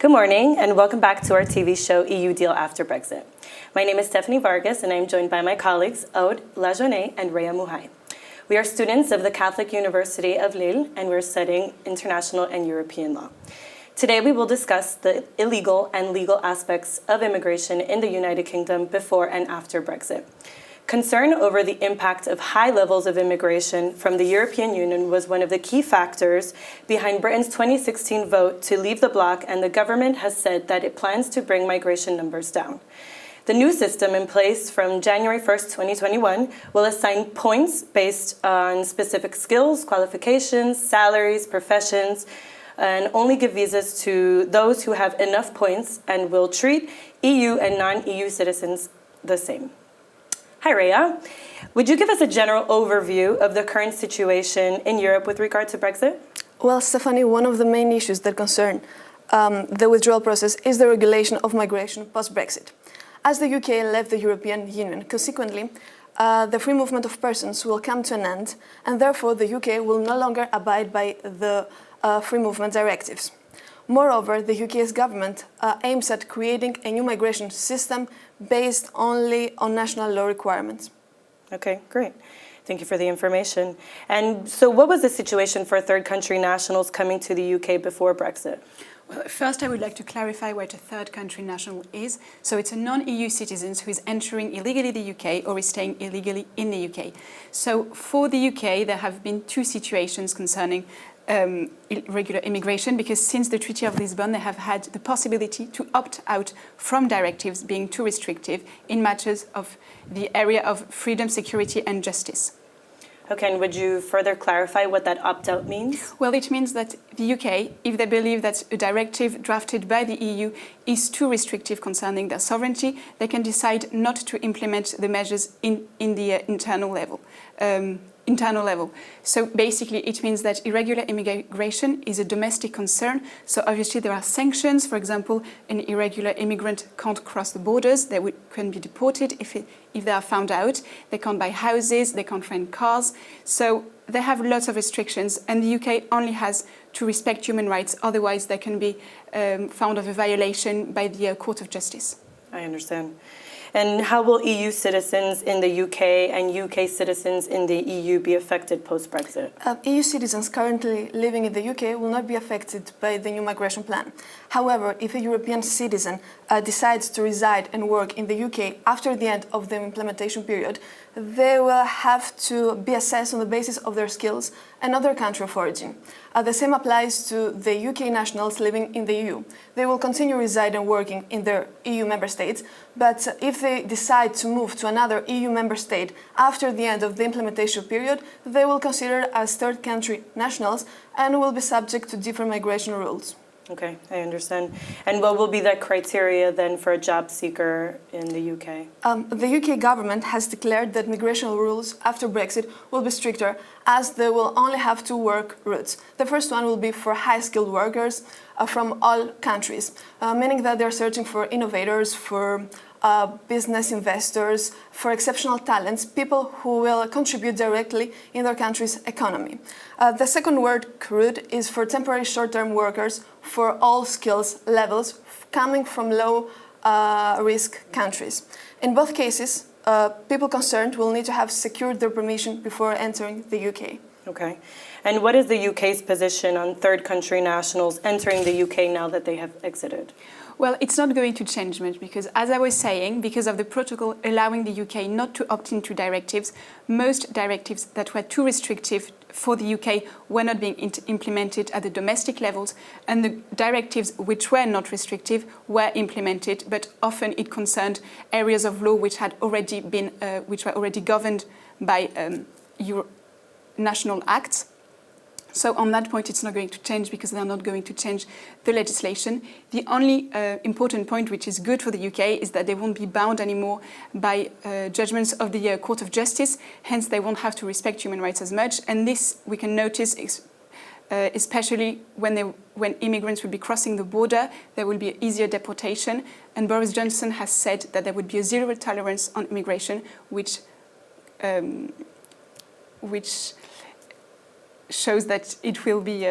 Good morning and welcome back to our TV show EU Deal After Brexit. My name is Stephanie Vargas and I am joined by my colleagues Aude Lajouanie and Rea Muhaj. We are students of the Catholic University of Lille and we're studying international and European law. Today we will discuss the illegal and legal aspects of immigration in the United Kingdom before and after Brexit. Concern over the impact of high levels of immigration from the European Union was one of the key factors behind Britain's 2016 vote to leave the bloc, and the government has said that it plans to bring migration numbers down. The new system in place from January 1st, 2021 will assign points based on specific skills, qualifications, salaries, professions, and only give visas to those who have enough points and will treat EU and non-EU citizens the same. Hi, Rea. Would you give us a general overview of the current situation in Europe with regard to Brexit? Well, Stephanie, one of the main issues that concern the withdrawal process is the regulation of migration post-Brexit. As the UK left the European Union, consequently, the free movement of persons will come to an end, and therefore the UK will no longer abide by the free movement directives. Moreover, the UK's government aims at creating a new migration system based only on national law requirements. Okay, great. Thank you for the information. And so what was the situation for third country nationals coming to the UK before Brexit? Well, first, I would like to clarify what a third country national is. So it's a non-EU citizen who is entering illegally the UK or is staying illegally in the UK. So for the UK, there have been two situations concerning irregular immigration, because since the Treaty of Lisbon, they have had the possibility to opt out from directives being too restrictive in matters of the area of freedom, security and justice. Okay, and would you further clarify what that opt-out means? Well, it means that the UK, if they believe that a directive drafted by the EU is too restrictive concerning their sovereignty, they can decide not to implement the measures in the internal level. So basically it means that irregular immigration is a domestic concern. So obviously there are sanctions. For example, an irregular immigrant can't cross the borders. They can be deported if they are found out. They can't buy houses, they can't rent cars. So they have lots of restrictions, and the UK only has to respect human rights. Otherwise they can be found of a violation by the Court of Justice. I understand. And how will EU citizens in the UK and UK citizens in the EU be affected post-Brexit? EU citizens currently living in the UK will not be affected by the new migration plan. However, if a European citizen decides to reside and work in the UK after the end of the implementation period, they will have to be assessed on the basis of their skills and other country of origin. The same applies to the UK nationals living in the EU. They will continue residing and working in their EU member states, but if they decide to move to another EU member state after the end of the implementation period, they will consider as third country nationals and will be subject to different migration rules. Okay, I understand. And what will be the criteria then for a job seeker in the UK? The UK government has declared that migration rules after Brexit will be stricter, as they will only have two work routes. The first one will be for high-skilled workers from all countries, meaning that they're searching for innovators, for business investors, for exceptional talents, people who will contribute directly in their country's economy. The second work route is for temporary short-term workers for all skills levels coming from low-risk countries. In both cases, people concerned will need to have secured their permission before entering the UK. Okay. And what is the UK's position on third country nationals entering the UK now that they have exited? Well, it's not going to change much because, as I was saying, because of the protocol allowing the UK not to opt into directives, most directives that were too restrictive for the UK were not being implemented at the domestic levels, and the directives which were not restrictive were implemented, but often it concerned areas of law which had already been, which were already governed by national acts. So on that point, it's not going to change because they're not going to change the legislation. The only important point which is good for the UK is that they won't be bound anymore by judgments of the Court of Justice. Hence, they won't have to respect human rights as much. And this we can notice especially when immigrants will be crossing the border, there will be easier deportation. And Boris Johnson has said that there would be a zero tolerance on immigration, which shows that it will be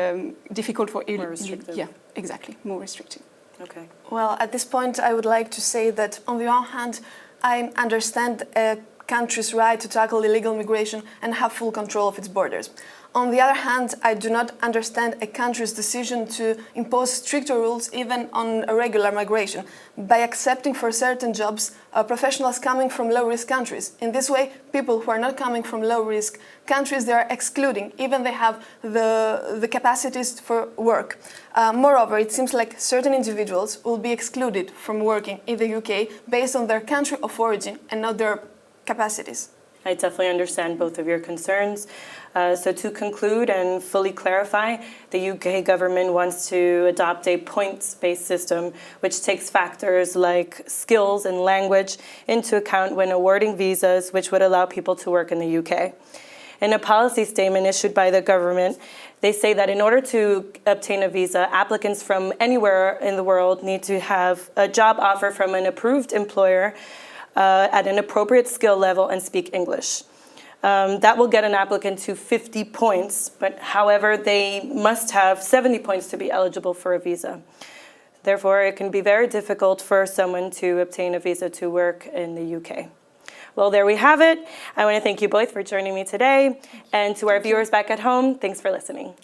difficult for... More restrictive. Yeah, exactly, more restrictive. Okay. Well, at this point, I would like to say that on the one hand, I understand a country's right to tackle illegal migration and have full control of its borders. On the other hand, I do not understand a country's decision to impose stricter rules even on irregular migration by accepting for certain jobs professionals coming from low-risk countries. In this way, people who are not coming from low-risk countries, they are excluding, even they have the capacities for work. Moreover, it seems like certain individuals will be excluded from working in the UK based on their country of origin and not their capacities. I definitely understand both of your concerns. So to conclude and fully clarify, the UK government wants to adopt a points-based system which takes factors like skills and language into account when awarding visas, which would allow people to work in the UK. In a policy statement issued by the government, they say that in order to obtain a visa, applicants from anywhere in the world need to have a job offer from an approved employer at an appropriate skill level and speak English. That will get an applicant to 50 points, but however, they must have 70 points to be eligible for a visa. Therefore, it can be very difficult for someone to obtain a visa to work in the UK. Well, there we have it. I want to thank you both for joining me today. And to our viewers back at home, thanks for listening.